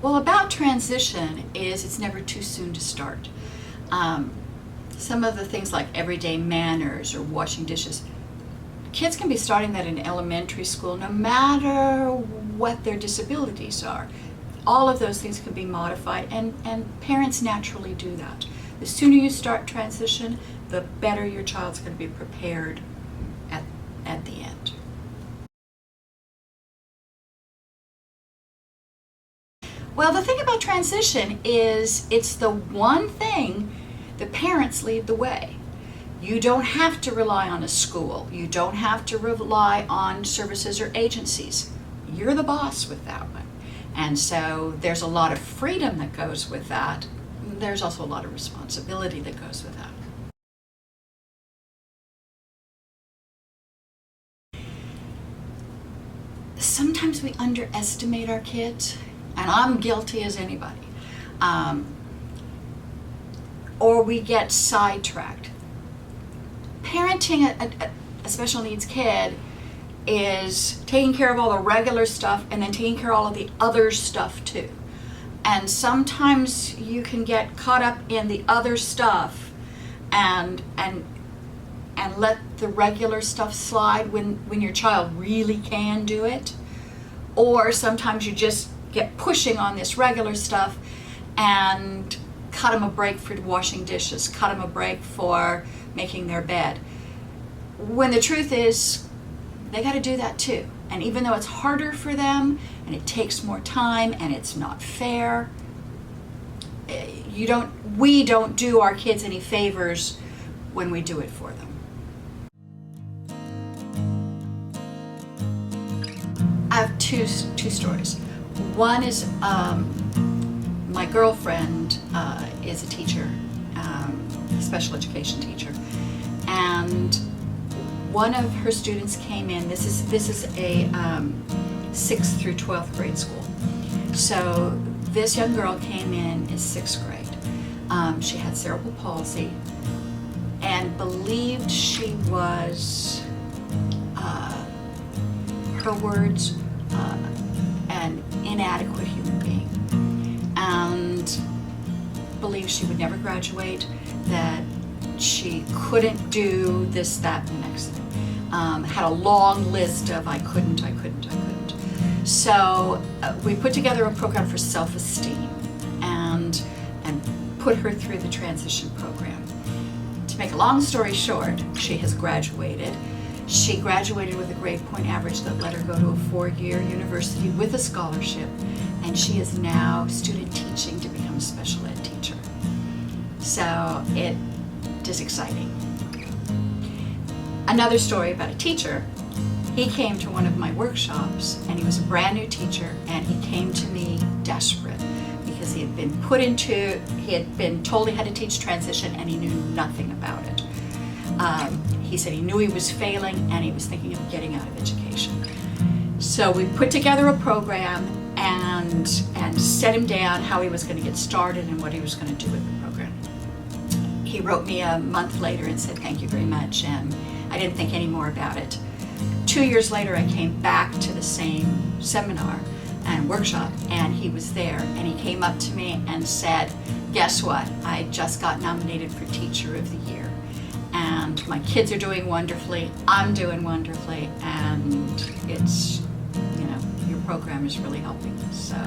Well, about transition is it's never too soon to start. Some of the things like everyday manners or washing dishes, kids can be starting that in elementary school no matter what their disabilities are. All of those things can be modified, and parents naturally do that. The sooner you start transition, the better your child's going to be prepared at the end. Well, the thing about transition is it's the one thing the parents lead the way. You don't have to rely on a school. You don't have to rely on services or agencies. You're the boss with that one. And so there's a lot of freedom that goes with that. There's also a lot of responsibility that goes with that. Sometimes we underestimate our kids, and I'm guilty as anybody. Or we get sidetracked. Parenting a special needs kid is taking care of all the regular stuff and then taking care of all of the other stuff too. And sometimes you can get caught up in the other stuff and let the regular stuff slide when your child really can do it. Or sometimes you just get pushing on this regular stuff and cut them a break for washing dishes, cut them a break for making their bed. When the truth is, they got to do that too. And even though it's harder for them and it takes more time and it's not fair, we don't do our kids any favors when we do it for them. I have two stories. One is my girlfriend is a teacher, a special education teacher, and one of her students came in. This is a 6th through 12th grade school. So this young girl came in 6th grade. She had cerebral palsy and believed she was, her words, an inadequate human being, and believed she would never graduate, that she couldn't do this, that, and the next thing. Had a long list of I couldn't. So we put together a program for self-esteem and put her through the transition program. To make a long story short, she has graduated. She graduated with a grade point average that let her go to a 4-year university with a scholarship, and she is now student teaching to become a special ed teacher. So it is exciting. Another story about a teacher. He came to one of my workshops, and he was a brand new teacher, and he came to me desperate because he had been told he had to teach transition and he knew nothing about it. He said he knew he was failing and he was thinking of getting out of education. So we put together a program and set him down how he was going to get started and what he was going to do with the program. He wrote me a month later and said thank you very much, and I didn't think any more about it. 2 years later, I came back to the same seminar and workshop, and he was there, and he came up to me and said, guess what? I just got nominated for Teacher of the Year, and my kids are doing wonderfully, I'm doing wonderfully, and it's, your program is really helping us, so.